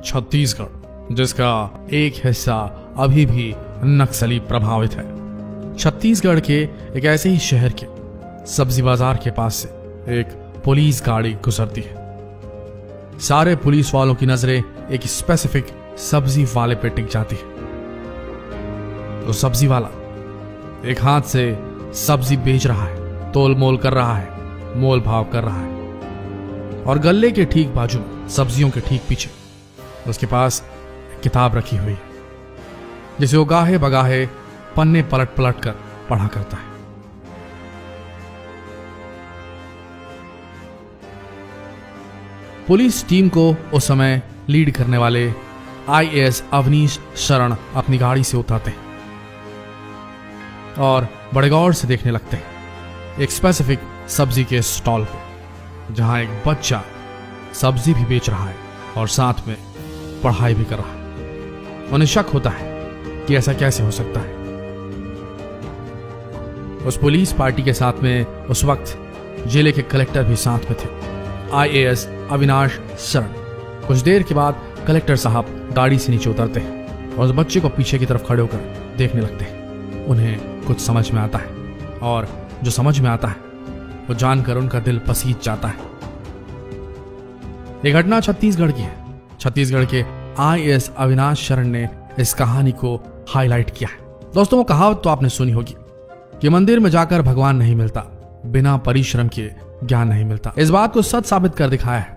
छत्तीसगढ़, जिसका एक हिस्सा अभी भी नक्सली प्रभावित है। छत्तीसगढ़ के एक ऐसे ही शहर के सब्जी बाजार के पास से एक पुलिस गाड़ी गुजरती है। सारे पुलिस वालों की नजरें एक स्पेसिफिक सब्जी वाले पे टिक जाती है। तो सब्जी वाला एक हाथ से सब्जी बेच रहा है, तोल मोल कर रहा है, मोल भाव कर रहा है, और गल्ले के ठीक बाजू में, सब्जियों के ठीक पीछे उसके पास एक किताब रखी हुई है, जिसे वो गाहे बगाहे पन्ने पलट पलट कर पढ़ा करता है। पुलिस टीम को उस समय लीड करने वाले आईएएस अवनीश शरण अपनी गाड़ी से उतरते हैं और बड़े गौर से देखने लगते हैं एक स्पेसिफिक सब्जी के स्टॉल पे, जहां एक बच्चा सब्जी भी बेच रहा है और साथ में पढ़ाई भी कर रहा है। उन्हें शक होता है कि ऐसा कैसे हो सकता है। उस पुलिस पार्टी के साथ में उस वक्त जिले के कलेक्टर भी साथ में थे, आईएएस अविनाश शरण। कुछ देर के बाद कलेक्टर साहब गाड़ी से नीचे उतरते हैं और उस बच्चे को पीछे की तरफ खड़े होकर देखने लगते हैं। उन्हें कुछ समझ में आता है और जो समझ में आता है वो जानकर उनका दिल पसीज जाता है। ये घटना छत्तीसगढ़ की है। छत्तीसगढ़ के आईएएस अविनाश शरण ने इस कहानी को हाईलाइट किया है। दोस्तों, वो कहावत तो आपने सुनी होगी कि मंदिर में जाकर भगवान नहीं मिलता, बिना परिश्रम के ज्ञान नहीं मिलता। इस बात को सच साबित कर दिखाया है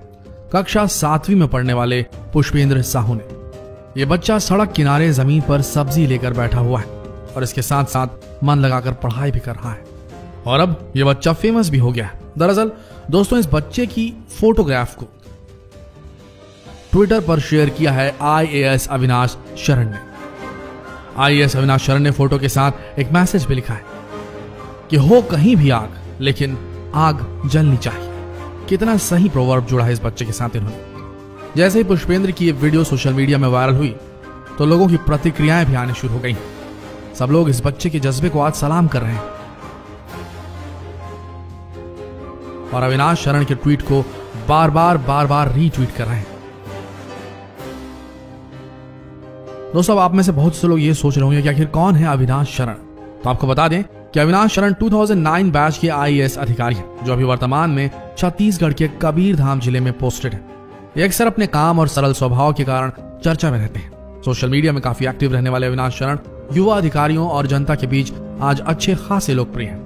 कक्षा 7वीं में पढ़ने वाले पुष्पेंद्र साहू ने। यह बच्चा सड़क किनारे जमीन पर सब्जी लेकर बैठा हुआ है और इसके साथ साथ मन लगाकर पढ़ाई भी कर रहा है, और अब यह बच्चा फेमस भी हो गया है। दरअसल दोस्तों, इस बच्चे की फोटोग्राफ को ट्विटर पर शेयर किया है आईएएस अविनाश शरण ने। आईएएस अविनाश शरण ने फोटो के साथ एक मैसेज भी लिखा है कि हो कहीं भी आग, लेकिन आग जलनी चाहिए। कितना सही प्रोवर्ब जुड़ा है इस बच्चे के साथ इन्होंने। जैसे ही पुष्पेंद्र की ये वीडियो सोशल मीडिया में वायरल हुई तो लोगों की प्रतिक्रियाएं भी आने शुरू हो गई। सब लोग इस बच्चे के जज्बे को आज सलाम कर रहे हैं और अविनाश शरण के ट्वीट को बार बार रीट्वीट कर रहे हैं। दोस्तों, आप में से बहुत से लोग ये सोच रहे होंगे कि आखिर कौन है अविनाश शरण। तो आपको बता दें कि अविनाश शरण 2009 बैच के आईएएस अधिकारी हैं, जो अभी वर्तमान में छत्तीसगढ़ के कबीरधाम जिले में पोस्टेड है। ये अक्सर अपने काम और सरल स्वभाव के कारण चर्चा में रहते हैं। सोशल मीडिया में काफी एक्टिव रहने वाले अविनाश शरण युवा अधिकारियों और जनता के बीच आज अच्छे खासे लोकप्रिय हैं।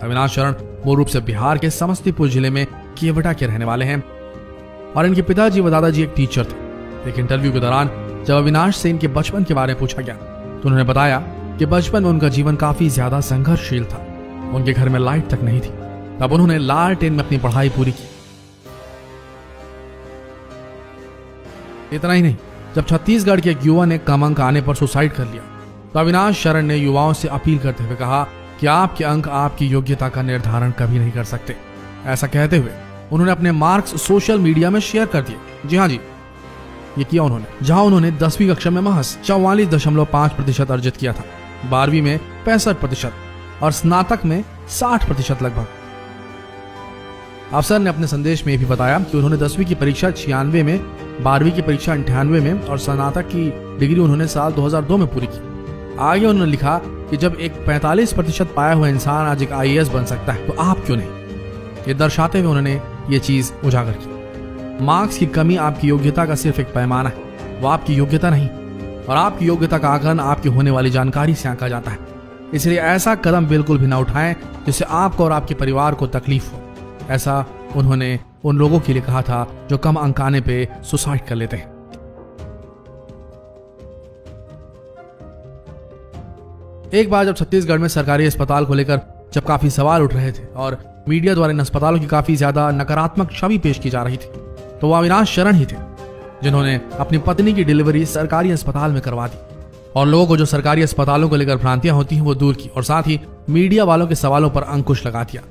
अविनाश शरण मूल रूप से बिहार के समस्तीपुर जिले में केवटा के रहने वाले हैं और इनके पिताजी व दादाजी एक टीचर थे। एक इंटरव्यू के दौरान जब अविनाश से इनके बचपन के बारे में पूछा गया तो उन्होंने बताया कि बचपन में उनका जीवन काफी ज्यादा संघर्षशील था। उनके घर में लाइट तक नहीं थी, तब उन्होंने लालटेन में अपनी पढ़ाई पूरी की। इतना ही नहीं, जब छत्तीसगढ़ के एक युवा ने कम अंक आने पर सुसाइड कर लिया तो अविनाश शरण ने युवाओं से अपील करते हुए कहा कि आपके अंक आपकी योग्यता का निर्धारण कभी नहीं कर सकते। ऐसा कहते हुए उन्होंने अपने मार्क्स सोशल मीडिया में शेयर कर दिए। जी हाँ जी, ये किया उन्होंने, जहां उन्होंने 10वीं कक्षा में महज 44.5% अर्जित किया था, 12वीं में 65% और स्नातक में 60% लगभग। अफसर ने अपने संदेश में भी बताया कि उन्होंने 10वीं की परीक्षा 96 में, 12वीं की परीक्षा 98 में और स्नातक की डिग्री उन्होंने साल 2002 में पूरी की। आगे उन्होंने लिखा कि जब एक 45% पाया हुआ इंसान आज एक आईएएस बन सकता है तो आप क्यों नहीं। ये दर्शाते हुए उन्होंने ये चीज उजागर की। मार्क्स की कमी आपकी योग्यता का सिर्फ एक पैमाना है, वो आपकी योग्यता नहीं, और आपकी योग्यता का आकलन आपकी होने वाली जानकारी से आंका जाता है। इसलिए ऐसा कदम बिल्कुल भी ना उठाएं जिससे आपको और आपके परिवार को तकलीफ हो। ऐसा उन्होंने उन लोगों के लिए कहा था जो कम अंक आने पे सुसाइड कर लेते हैं। एक बार जब छत्तीसगढ़ में सरकारी अस्पताल को लेकर जब काफी सवाल उठ रहे थे और मीडिया द्वारा इन अस्पतालों की काफी ज्यादा नकारात्मक छवि पेश की जा रही थी, तो वो अविनाश शरण ही थे जिन्होंने अपनी पत्नी की डिलीवरी सरकारी अस्पताल में करवा दी और लोगों को जो सरकारी अस्पतालों को लेकर भ्रांतियां होती हैं वो दूर की, और साथ ही मीडिया वालों के सवालों पर अंकुश लगा दिया।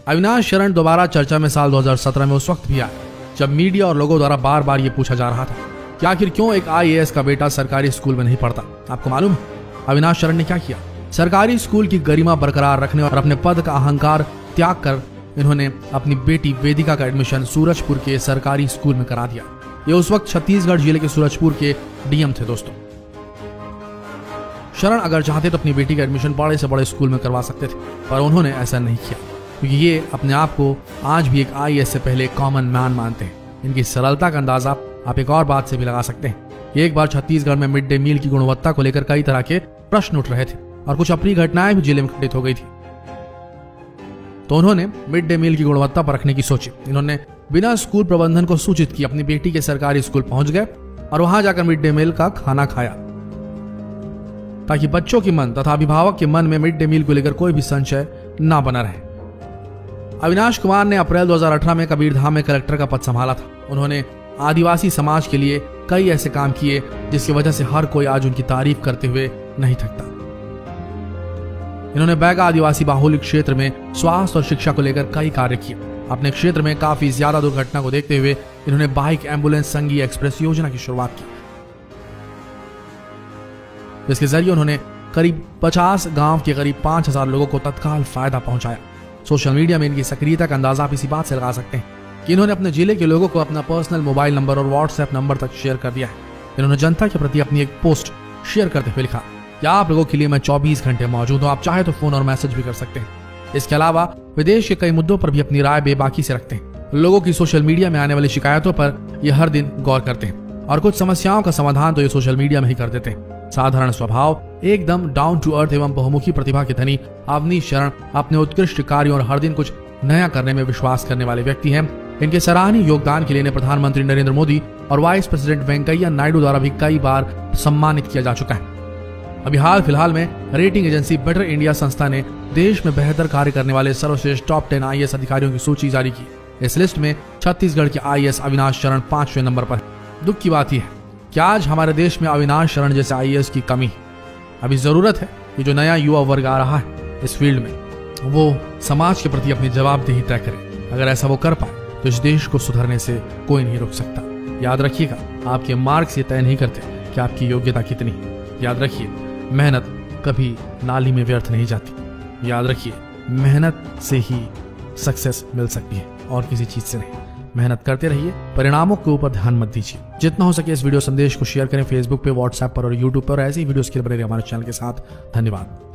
अविनाश शरण दोबारा चर्चा में साल 2017 में उस वक्त भी आए जब मीडिया और लोगों द्वारा बार बार ये पूछा जा रहा था कि आखिर क्यों एक आईएएस का बेटा सरकारी स्कूल में नहीं पढ़ता। आपको मालूम है अविनाश शरण ने क्या किया? सरकारी स्कूल की गरिमा बरकरार रखने और अपने पद का अहंकार त्याग कर इन्होंने अपनी बेटी वेदिका का एडमिशन सूरजपुर के सरकारी स्कूल में करा दिया। ये उस वक्त छत्तीसगढ़ जिले के सूरजपुर के डीएम थे दोस्तों। शरण अगर चाहते तो अपनी बेटी का एडमिशन बड़े से बड़े स्कूल में करवा सकते थे, पर उन्होंने ऐसा नहीं किया, क्योंकि ये अपने आप को आज भी एक आईएएस से पहले कॉमन मैन मानते हैं। इनकी सरलता का अंदाजा आप एक और बात से भी लगा सकते हैं। एक बार छत्तीसगढ़ में मिड डे मील की गुणवत्ता को लेकर कई तरह के प्रश्न उठ रहे थे और कुछ अप्रिय घटनाएं भी जिले में घटित हो गई थी, तो उन्होंने मिड डे मील की गुणवत्ता परखने की सोची। इन्होंने बिना स्कूल प्रबंधन को सूचित किए अपनी बेटी के सरकारी स्कूल पहुंच गए और वहां जाकर मिड डे मील का खाना खाया, ताकि बच्चों के मन तथा अभिभावक के मन में मिड डे मील को लेकर कोई भी संशय ना बना रहे। अविनाश कुमार ने अप्रैल 2018 में कबीरधाम में कलेक्टर का पद संभाला था। उन्होंने आदिवासी समाज के लिए कई ऐसे काम किए जिसकी वजह से हर कोई आज उनकी तारीफ करते हुए नहीं थकता। इन्होंने बैगा आदिवासी बाहुल्य क्षेत्र में स्वास्थ्य और शिक्षा को लेकर कई कार्य किए। अपने क्षेत्र में काफी ज्यादा दुर्घटना को देखते हुए इन्होंने बाइक एम्बुलेंस संघीय एक्सप्रेस योजना की शुरुआत की, जिसके जरिए उन्होंने करीब 50 गांव के करीब 5000 लोगों को तत्काल फायदा पहुंचाया। सोशल मीडिया में इनकी सक्रियता का अंदाजा आप इसी बात से लगा सकते हैं कि इन्होंने अपने जिले के लोगों को अपना पर्सनल मोबाइल नंबर और व्हाट्सएप नंबर तक शेयर कर दिया है। इन्होंने जनता के प्रति अपनी एक पोस्ट शेयर करते हुए लिखा, क्या आप लोगों के लिए मैं 24 घंटे मौजूद हूं, आप चाहे तो फोन और मैसेज भी कर सकते हैं। इसके अलावा विदेश के कई मुद्दों पर भी अपनी राय बेबाकी से रखते हैं। लोगों की सोशल मीडिया में आने वाली शिकायतों पर ये हर दिन गौर करते हैं और कुछ समस्याओं का समाधान तो ये सोशल मीडिया में ही कर देते हैं। साधारण स्वभाव, एकदम डाउन टू अर्थ एवं बहुमुखी प्रतिभा के धनी अवनीश शरण अपने उत्कृष्ट कार्यों और हर दिन कुछ नया करने में विश्वास करने वाले व्यक्ति हैं। इनके सराहनीय योगदान के लिए प्रधानमंत्री नरेंद्र मोदी और वाइस प्रेसिडेंट वेंकैया नायडू द्वारा भी कई बार सम्मानित किया जा चुका है। अभी हाल फिलहाल में रेटिंग एजेंसी बेटर इंडिया संस्था ने देश में बेहतर कार्य करने वाले सर्वश्रेष्ठ टॉप 10 आईएएस अधिकारियों की सूची जारी की। इस लिस्ट में छत्तीसगढ़ के आईएएस अविनाश शरण 5वें नंबर पर है। दुख की बात यह है कि आज हमारे देश में अविनाश शरण जैसे आईएएस की कमी है। अभी जरूरत है कि जो नया युवा वर्ग आ रहा है इस फील्ड में, वो समाज के प्रति अपनी जवाबदेही तय करे। अगर ऐसा वो कर पाए तो इस देश को सुधरने से कोई नहीं रोक सकता। याद रखिएगा, आपके मार्क्स ये तय नहीं करते कि आपकी योग्यता कितनी है। याद रखिए, मेहनत कभी नाली में व्यर्थ नहीं जाती। याद रखिए, मेहनत से ही सक्सेस मिल सकती है और किसी चीज से नहीं। मेहनत करते रहिए, परिणामों के ऊपर ध्यान मत दीजिए। जितना हो सके इस वीडियो संदेश को शेयर करें फेसबुक पे, व्हाट्सएप पर और यूट्यूब पर। ऐसी वीडियोस के लिए बने रहिए हमारे चैनल के साथ। धन्यवाद।